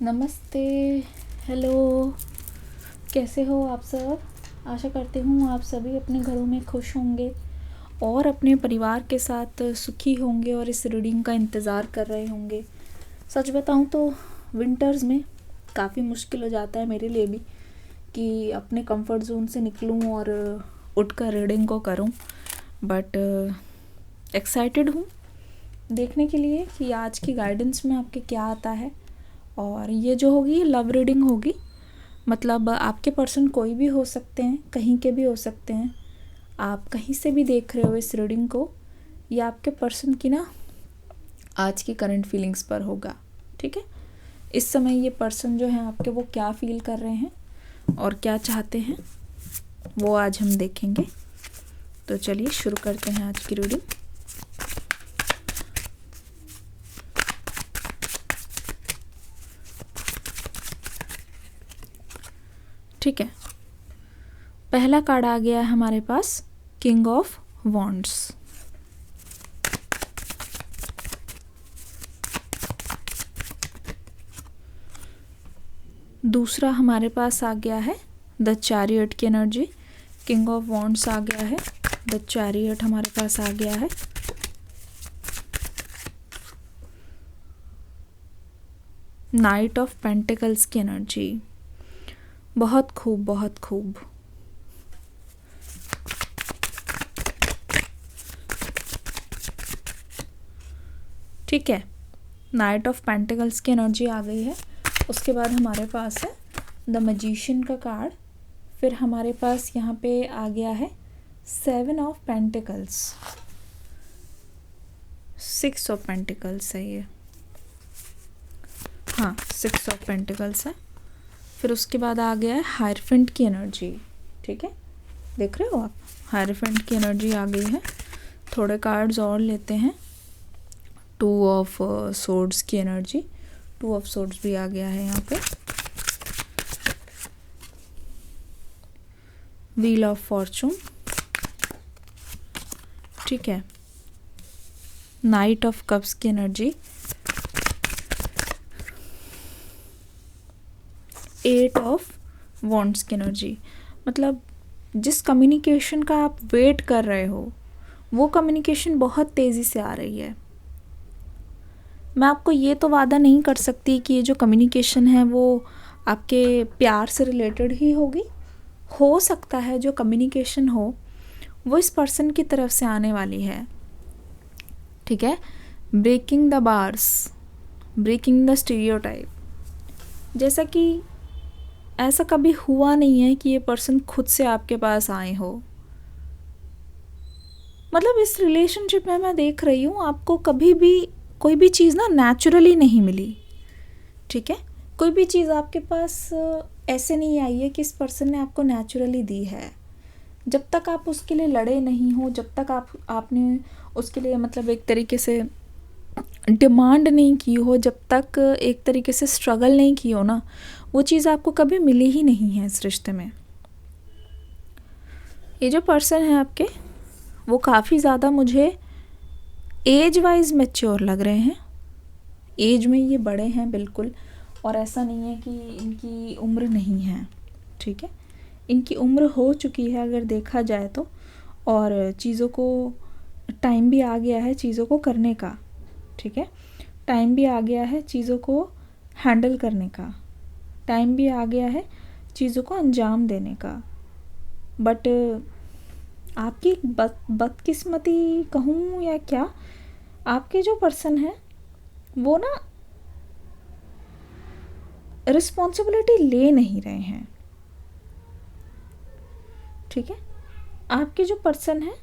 नमस्ते। हेलो। कैसे हो आप सब? आशा करती हूँ आप सभी अपने घरों में खुश होंगे और अपने परिवार के साथ सुखी होंगे और इस रीडिंग का इंतज़ार कर रहे होंगे। सच बताऊँ तो विंटर्स में काफ़ी मुश्किल हो जाता है मेरे लिए भी कि अपने कंफर्ट जोन से निकलूँ और उठकर रीडिंग को करूँ, बट एक्साइटेड हूँ देखने के लिए कि आज की गाइडेंस में आपके क्या आता है। और ये जो होगी लव रीडिंग होगी, मतलब आपके पर्सन कोई भी हो सकते हैं, कहीं के भी हो सकते हैं। आप कहीं से भी देख रहे हो इस रीडिंग को, ये आपके पर्सन की ना आज की करंट फीलिंग्स पर होगा। ठीक है, इस समय ये पर्सन जो है आपके, वो क्या फील कर रहे हैं और क्या चाहते हैं वो आज हम देखेंगे। तो चलिए शुरू करते हैं आज की रीडिंग। ठीक है, पहला कार्ड आ गया है हमारे पास, किंग ऑफ वॉन्ड्स। दूसरा हमारे पास आ गया है द चैरियट की एनर्जी। किंग ऑफ वॉन्ड्स आ गया है, द चैरियट हमारे पास आ गया है। नाइट ऑफ पेंटिकल्स की एनर्जी। बहुत खूब, बहुत खूब। ठीक है, नाइट ऑफ पेंटिकल्स की एनर्जी आ गई है। उसके बाद हमारे पास है द मैजिशियन का कार्ड। फिर हमारे पास यहाँ पे आ गया है 7 ऑफ पेंटिकल्स, 6 ऑफ पेंटिकल्स है ये, हाँ 6 ऑफ पेंटिकल्स है। फिर उसके बाद आ गया है हायरफेंट की एनर्जी। ठीक है, देख रहे हो आप, हायरफेंट की एनर्जी आ गई है। थोड़े कार्ड्स और लेते हैं। 2 ऑफ सोर्ड्स की एनर्जी, 2 ऑफ सोर्ड्स भी आ गया है यहाँ पे। Wheel of Fortune. ठीक है, नाइट ऑफ कप्स की एनर्जी, 8 ऑफ वॉन्ड्स की एनर्जी। मतलब जिस कम्युनिकेशन का आप वेट कर रहे हो वो कम्युनिकेशन बहुत तेज़ी से आ रही है। मैं आपको ये तो वादा नहीं कर सकती कि ये जो कम्युनिकेशन है वो आपके प्यार से रिलेटेड ही होगी। हो सकता है जो कम्युनिकेशन हो वो इस पर्सन की तरफ से आने वाली है। ठीक है, breaking the bars, breaking the stereotype. जैसा कि ऐसा कभी हुआ नहीं है कि ये पर्सन खुद से आपके पास आए हो। मतलब इस रिलेशनशिप में मैं देख रही हूँ आपको कभी भी कोई भी चीज़ ना नेचुरली नहीं मिली। ठीक है, कोई भी चीज़ आपके पास ऐसे नहीं आई है कि इस पर्सन ने आपको नेचुरली दी है। जब तक आप उसके लिए लड़े नहीं हो, जब तक आपने उसके लिए मतलब एक तरीके से डिमांड नहीं की हो, जब तक एक तरीके से स्ट्रगल नहीं की हो ना, वो चीज़ आपको कभी मिली ही नहीं है इस रिश्ते में। ये जो पर्सन है आपके, वो काफ़ी ज़्यादा मुझे एज वाइज मैच्योर लग रहे हैं। एज में ये बड़े हैं बिल्कुल, और ऐसा नहीं है कि इनकी उम्र नहीं है। ठीक है, इनकी उम्र हो चुकी है अगर देखा जाए तो, और चीज़ों को टाइम भी आ गया है चीज़ों को करने का। ठीक है, टाइम भी आ गया है चीज़ों को हैंडल करने का, टाइम भी आ गया है चीज़ों को अंजाम देने का। बट आपकी बदकिस्मती कहूँ या क्या, आपके जो पर्सन है वो ना रिस्पॉन्सिबिलिटी ले नहीं रहे हैं। ठीक है, आपके जो पर्सन है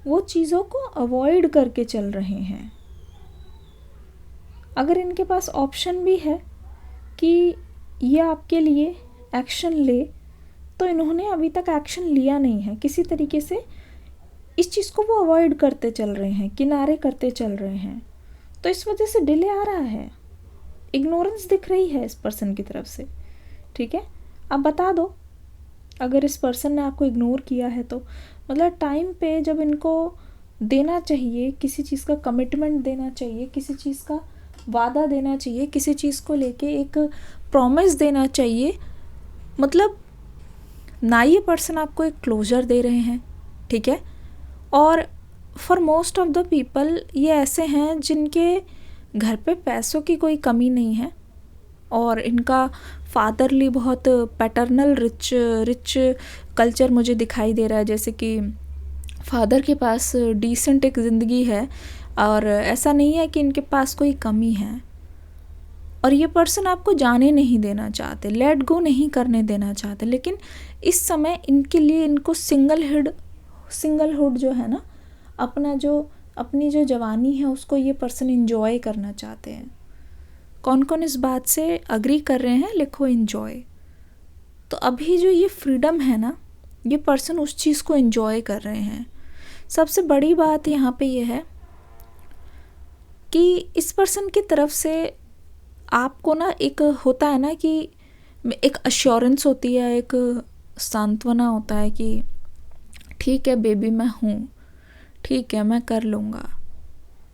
वो चीज़ों को अवॉइड करके चल रहे हैं। अगर इनके पास ऑप्शन भी है कि ये आपके लिए एक्शन ले, तो इन्होंने अभी तक एक्शन लिया नहीं है। किसी तरीके से इस चीज़ को वो अवॉइड करते चल रहे हैं, किनारे करते चल रहे हैं। तो इस वजह से डिले आ रहा है, इग्नोरेंस दिख रही है इस पर्सन की तरफ से। ठीक है, अब बता दो अगर इस पर्सन ने आपको इग्नोर किया है तो, मतलब टाइम पे जब इनको देना चाहिए, किसी चीज़ का कमिटमेंट देना चाहिए, किसी चीज़ का वादा देना चाहिए, किसी चीज़ को लेके एक प्रॉमिस देना चाहिए। मतलब ना ये पर्सन आपको एक क्लोजर दे रहे हैं, ठीक है। और for most of the people ये ऐसे हैं जिनके घर पे पैसों की कोई कमी नहीं है और इनका फादरली बहुत पैटर्नल रिच कल्चर मुझे दिखाई दे रहा है, जैसे कि फादर के पास डिसेंट एक ज़िंदगी है और ऐसा नहीं है कि इनके पास कोई कमी है। और ये पर्सन आपको जाने नहीं देना चाहते, लेट गो नहीं करने देना चाहते, लेकिन इस समय इनके लिए इनको सिंगलहुड जो है ना, अपनी जो जवानी है उसको ये पर्सन इंजॉय करना चाहते हैं। कौन कौन इस बात से अग्री कर रहे हैं, लिखो इंजॉय। तो अभी जो ये फ्रीडम है ना, ये पर्सन उस चीज़ को इंजॉय कर रहे हैं। सबसे बड़ी बात यहाँ पे ये है कि इस पर्सन की तरफ से आपको ना एक होता है ना कि एक अश्योरेंस होती है, एक सांत्वना होता है कि ठीक है बेबी मैं हूँ, ठीक है मैं कर लूँगा,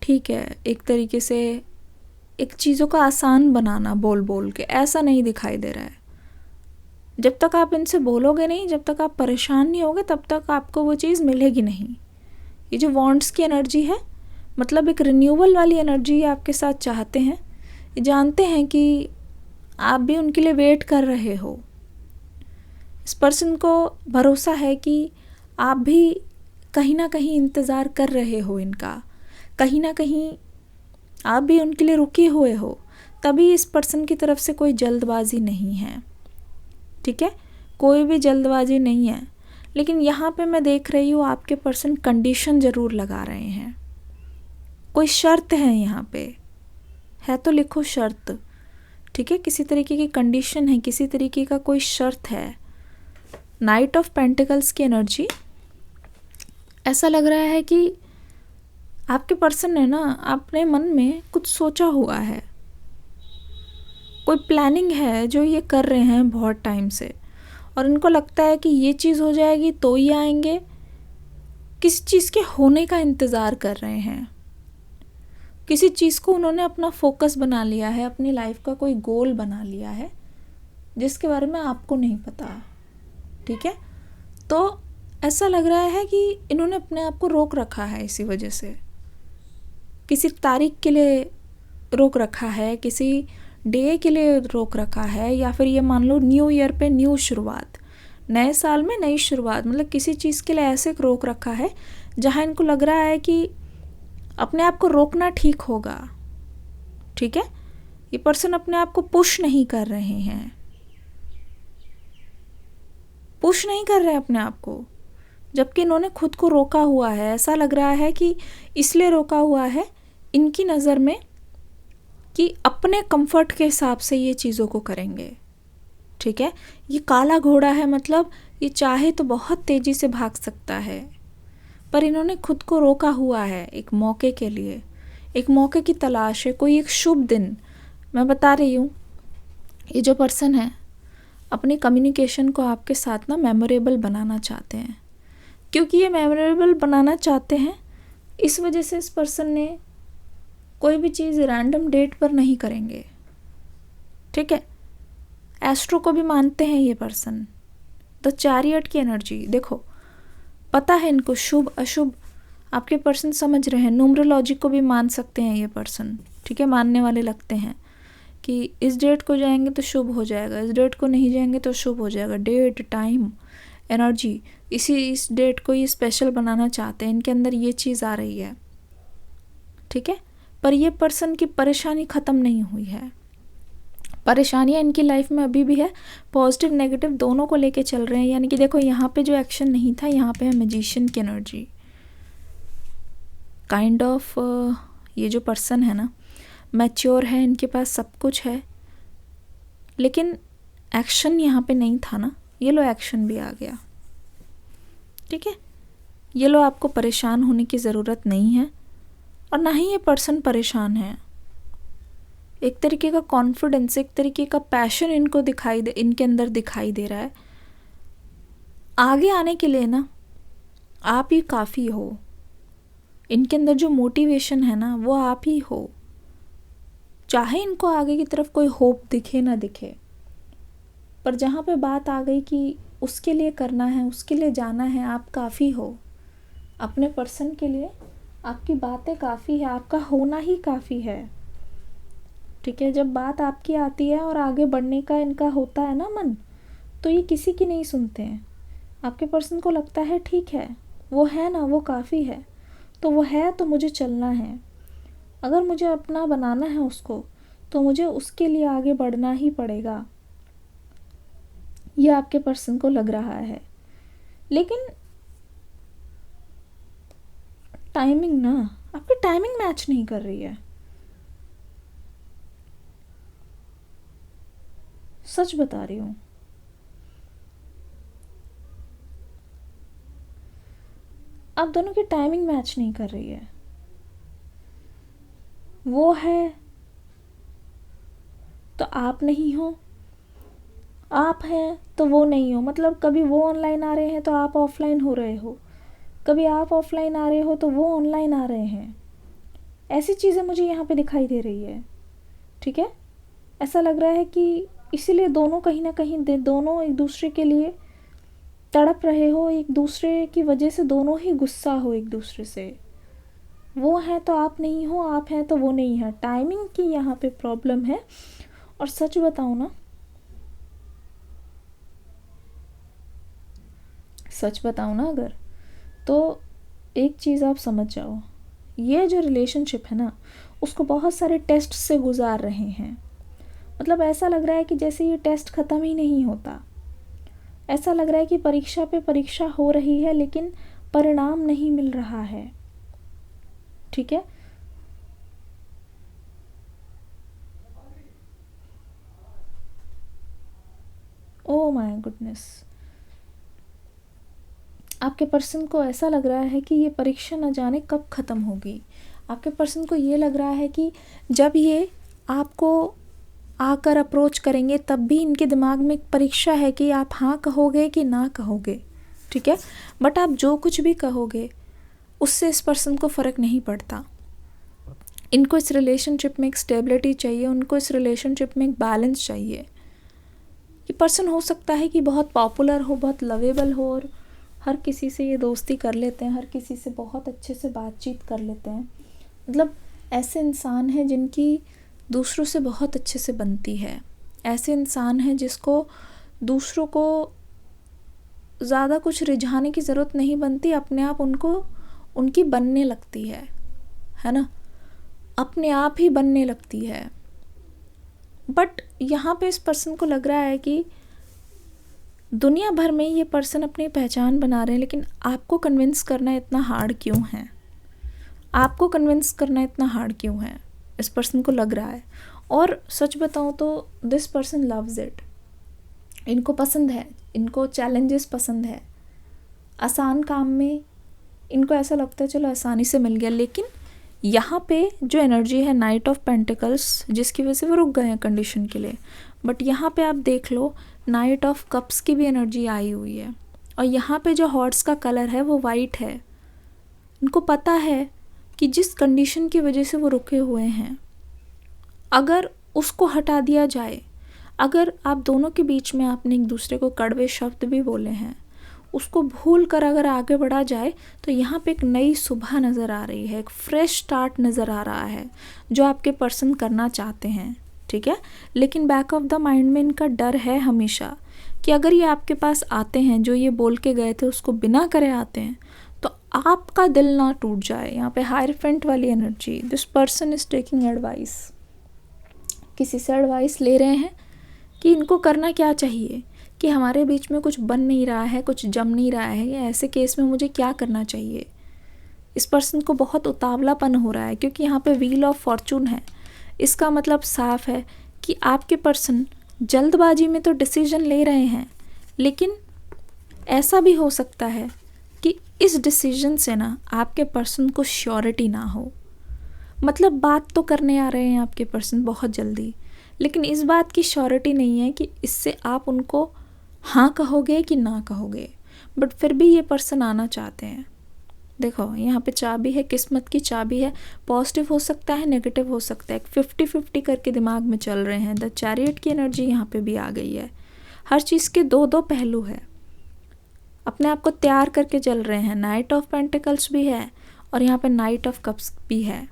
ठीक है। एक तरीके से एक चीज़ों का आसान बनाना बोल बोल के, ऐसा नहीं दिखाई दे रहा है। जब तक आप इनसे बोलोगे नहीं, जब तक आप परेशान नहीं होगे, तब तक आपको वो चीज़ मिलेगी नहीं। ये जो वॉन्ट्स की एनर्जी है, मतलब एक रिन्यूअल वाली एनर्जी आपके साथ चाहते हैं, ये जानते हैं कि आप भी उनके लिए वेट कर रहे हो। इस पर्सन को भरोसा है कि आप भी कहीं ना कहीं इंतज़ार कर रहे हो इनका, कहीं ना कहीं आप भी उनके लिए रुके हुए हो। तभी इस पर्सन की तरफ से कोई जल्दबाजी नहीं है, ठीक है, कोई भी जल्दबाजी नहीं है। लेकिन यहाँ पे मैं देख रही हूँ आपके पर्सन कंडीशन ज़रूर लगा रहे हैं, कोई शर्त है यहाँ पे, है तो लिखो शर्त, ठीक है। किसी तरीके की कंडीशन है, किसी तरीके का कोई शर्त है। नाइट ऑफ पेंटिकल्स की एनर्जी, ऐसा लग रहा है कि आपके पर्सन ने ना अपने मन में कुछ सोचा हुआ है, कोई प्लानिंग है जो ये कर रहे हैं बहुत टाइम से, और इनको लगता है कि ये चीज़ हो जाएगी तो ये आएंगे। किसी चीज़ के होने का इंतज़ार कर रहे हैं, किसी चीज़ को उन्होंने अपना फोकस बना लिया है, अपनी लाइफ का कोई गोल बना लिया है जिसके बारे में आपको नहीं पता, ठीक है। तो ऐसा लग रहा है कि इन्होंने अपने आप को रोक रखा है, इसी वजह से किसी तारीख के लिए रोक रखा है, किसी डे के लिए रोक रखा है, या फिर ये मान लो न्यू ईयर पे न्यू शुरुआत, नए साल में नई शुरुआत, मतलब किसी चीज़ के लिए ऐसे रोक रखा है जहाँ इनको लग रहा है कि अपने आप को रोकना ठीक होगा, ठीक है। ये पर्सन अपने आप को पुश नहीं कर रहे हैं, पुश नहीं कर रहे अपने आप को, जबकि इन्होंने खुद को रोका हुआ है। ऐसा लग रहा है कि इसलिए रोका हुआ है इनकी नज़र में कि अपने कंफर्ट के हिसाब से ये चीज़ों को करेंगे, ठीक है। ये काला घोड़ा है, मतलब ये चाहे तो बहुत तेज़ी से भाग सकता है, पर इन्होंने खुद को रोका हुआ है एक मौके के लिए, एक मौके की तलाश है, कोई एक शुभ दिन। मैं बता रही हूँ, ये जो पर्सन है अपनी कम्युनिकेशन को आपके साथ ना मेमोरेबल बनाना चाहते हैं, क्योंकि ये मेमोरेबल बनाना चाहते हैं इस वजह से इस पर्सन ने कोई भी चीज़ रैंडम डेट पर नहीं करेंगे, ठीक है। एस्ट्रो को भी मानते हैं ये पर्सन। द चैरियट की एनर्जी देखो, पता है इनको शुभ अशुभ, आपके पर्सन समझ रहे हैं। न्यूमरोलॉजी को भी मान सकते हैं ये पर्सन, ठीक है, मानने वाले लगते हैं कि इस डेट को जाएंगे तो शुभ हो जाएगा, इस डेट को नहीं जाएंगे तो शुभ हो जाएगा। डेट, टाइम, एनर्जी, इस डेट को ये स्पेशल बनाना चाहते हैं, इनके अंदर ये चीज़ आ रही है, ठीक है। पर ये पर्सन की परेशानी ख़त्म नहीं हुई है, परेशानियाँ इनकी लाइफ में अभी भी है, पॉजिटिव नेगेटिव दोनों को लेके चल रहे हैं। यानी कि देखो यहाँ पे जो एक्शन नहीं था, यहाँ पे है मैजिशियन की एनर्जी, काइंड ऑफ ये जो पर्सन है ना मैच्योर है, इनके पास सब कुछ है, लेकिन एक्शन यहाँ पे नहीं था ना। ये लो एक्शन भी आ गया, ठीक है। ये लो आपको परेशान होने की ज़रूरत नहीं है, और ना ही ये पर्सन परेशान है। एक तरीके का कॉन्फिडेंस, एक तरीके का पैशन इनके अंदर दिखाई दे रहा है। आगे आने के लिए ना आप ही काफ़ी हो, इनके अंदर जो मोटिवेशन है ना वो आप ही हो। चाहे इनको आगे की तरफ कोई होप दिखे ना दिखे, पर जहाँ पे बात आ गई कि उसके लिए करना है, उसके लिए जाना है, आप काफ़ी हो अपने पर्सन के लिए, आपकी बातें काफ़ी है, आपका होना ही काफ़ी है। ठीक है, जब बात आपकी आती है और आगे बढ़ने का इनका होता है ना मन, तो ये किसी की नहीं सुनते हैं। आपके पर्सन को लगता है ठीक है, वो है ना, वो काफ़ी है, तो वो है तो मुझे चलना है। अगर मुझे अपना बनाना है उसको, तो मुझे उसके लिए आगे बढ़ना ही पड़ेगा। ये आपके पर्सन को लग रहा है। लेकिन टाइमिंग ना, आपकी टाइमिंग मैच नहीं कर रही है। सच बता रही हूँ। आप दोनों की टाइमिंग मैच नहीं कर रही है। वो है तो आप नहीं हो, आप हैं तो वो नहीं हो। मतलब कभी वो ऑनलाइन आ रहे हैं तो आप ऑफलाइन हो रहे हो, कभी आप ऑफलाइन आ रहे हो तो वो ऑनलाइन आ रहे हैं। ऐसी चीज़ें मुझे यहाँ पे दिखाई दे रही है। ठीक है, ऐसा लग रहा है कि इसीलिए दोनों कहीं ना कहीं दोनों एक दूसरे के लिए तड़प रहे हो, एक दूसरे की वजह से दोनों ही गुस्सा हो एक दूसरे से। वो है तो आप नहीं हो, आप हैं तो वो नहीं है। टाइमिंग की यहाँ पे प्रॉब्लम है। और सच बताऊँ ना, अगर तो एक चीज़ आप समझ जाओ, ये जो रिलेशनशिप है ना, उसको बहुत सारे टेस्ट से गुजार रहे हैं। मतलब ऐसा लग रहा है कि जैसे ये टेस्ट ख़त्म ही नहीं होता। ऐसा लग रहा है कि परीक्षा पे परीक्षा हो रही है लेकिन परिणाम नहीं मिल रहा है। ठीक है, ओह माय गुडनेस, आपके पर्सन को ऐसा लग रहा है कि ये परीक्षा न जाने कब ख़त्म होगी। आपके पर्सन को ये लग रहा है कि जब ये आपको आकर अप्रोच करेंगे तब भी इनके दिमाग में एक परीक्षा है कि आप हाँ कहोगे कि ना कहोगे। ठीक है, बट आप जो कुछ भी कहोगे उससे इस पर्सन को फ़र्क नहीं पड़ता। इनको इस रिलेशनशिप में एक स्टेबिलिटी चाहिए, उनको इस रिलेशनशिप में एक बैलेंस चाहिए। ये पर्सन हो सकता है कि बहुत पॉपुलर हो, बहुत लवेबल हो और हर किसी से ये दोस्ती कर लेते हैं, हर किसी से बहुत अच्छे से बातचीत कर लेते हैं। मतलब ऐसे इंसान हैं जिनकी दूसरों से बहुत अच्छे से बनती है। ऐसे इंसान हैं जिसको दूसरों को ज़्यादा कुछ रिझाने की ज़रूरत नहीं बनती, अपने आप उनको उनकी बनने लगती है ना, अपने आप ही बनने लगती है। बट यहाँ पे इस पर्सन को लग रहा है कि दुनिया भर में ये पर्सन अपनी पहचान बना रहे हैं, लेकिन आपको कन्विंस करना इतना हार्ड क्यों है? आपको कन्विंस करना इतना हार्ड क्यों है? इस पर्सन को लग रहा है। और सच बताऊँ तो दिस पर्सन लव्स इट। इनको पसंद है, इनको चैलेंजेस पसंद है। आसान काम में इनको ऐसा लगता है चलो आसानी से मिल गया, लेकिन यहाँ पे जो एनर्जी है नाइट ऑफ पेंटिकल्स, जिसकी वजह से वो रुक गए हैं कंडीशन के लिए। बट यहाँ पे आप देख लो नाइट ऑफ कप्स की भी एनर्जी आई हुई है, और यहाँ पे जो हॉर्स का कलर है वो वाइट है। इनको पता है कि जिस कंडीशन की वजह से वो रुके हुए हैं, अगर उसको हटा दिया जाए, अगर आप दोनों के बीच में आपने एक दूसरे को कड़वे शब्द भी बोले हैं, उसको भूल कर अगर आगे बढ़ा जाए, तो यहाँ पे एक नई सुबह नज़र आ रही है, एक फ्रेश स्टार्ट नज़र आ रहा है जो आपके पर्सन करना चाहते हैं। ठीक है, लेकिन बैक ऑफ द माइंड में इनका डर है हमेशा कि अगर ये आपके पास आते हैं, जो ये बोल के गए थे उसको बिना करे आते हैं, तो आपका दिल ना टूट जाए। यहाँ पे हायरफेंट वाली energy, this person is taking advice, किसी से एडवाइस ले रहे हैं कि इनको करना क्या चाहिए, कि हमारे बीच में कुछ बन नहीं रहा है, कुछ जम नहीं रहा है, या ऐसे केस में मुझे क्या करना चाहिए। इस पर्सन को बहुत उतावलापन हो रहा है क्योंकि यहाँ पे व्हील ऑफ फॉर्चून है। इसका मतलब साफ है कि आपके पर्सन जल्दबाजी में तो डिसीजन ले रहे हैं, लेकिन ऐसा भी हो सकता है कि इस डिसीजन से ना आपके पर्सन को श्योरिटी ना हो। मतलब बात तो करने आ रहे हैं आपके पर्सन बहुत जल्दी, लेकिन इस बात की श्योरिटी नहीं है कि इससे आप उनको हाँ कहोगे कि ना कहोगे। बट फिर भी ये पर्सन आना चाहते हैं। देखो यहाँ पे चाबी है, किस्मत की चाबी है। पॉजिटिव हो सकता है, नेगेटिव हो सकता है। 50-50 करके दिमाग में चल रहे हैं। द चैरियट की एनर्जी यहाँ पे भी आ गई है। हर चीज़ के दो दो पहलू है। अपने आप को तैयार करके चल रहे हैं। नाइट ऑफ पेंटिकल्स भी है और यहाँ पे नाइट ऑफ कप्स भी है।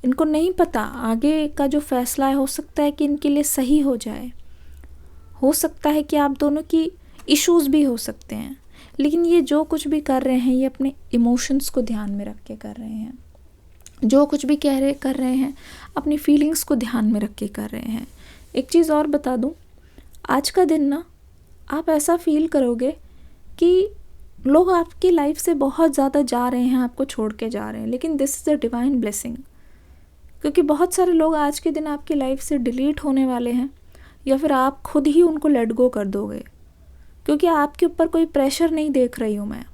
इनको नहीं पता आगे का जो फैसला है, हो सकता है कि इनके लिए सही हो जाए, हो सकता है कि आप दोनों की इश्यूज़ भी हो सकते हैं, लेकिन ये जो कुछ भी कर रहे हैं ये अपने इमोशंस को ध्यान में रख के कर रहे हैं। जो कुछ भी कर रहे हैं अपनी फीलिंग्स को ध्यान में रख के कर रहे हैं। एक चीज़ और बता दूं, आज का दिन ना आप ऐसा फील करोगे कि लोग आपकी लाइफ से बहुत ज़्यादा जा रहे हैं, आपको छोड़ के जा रहे हैं, लेकिन this is a divine blessing. क्योंकि बहुत सारे लोग आज के दिन आपकी लाइफ से डिलीट होने वाले हैं, या फिर आप खुद ही उनको लेट गो कर दोगे। क्योंकि आपके ऊपर कोई प्रेशर नहीं देख रही हूँ मैं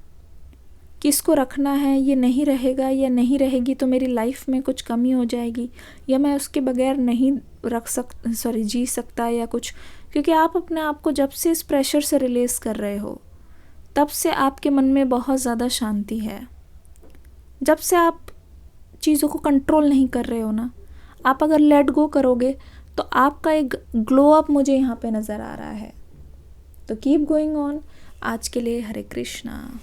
कि इसको रखना है, ये नहीं रहेगा या नहीं रहेगी तो मेरी लाइफ में कुछ कमी हो जाएगी, या मैं उसके बगैर नहीं जी सकता या कुछ। क्योंकि आप अपने आप को जब से इस प्रेशर से रिलीज़ कर रहे हो, तब से आपके मन में बहुत ज़्यादा शांति है। जब से आप चीज़ों को कंट्रोल नहीं कर रहे हो ना, आप अगर लेट गो करोगे तो आपका एक ग्लो अप मुझे यहाँ पे नज़र आ रहा है। तो कीप गोइंग ऑन। आज के लिए हरे कृष्णा।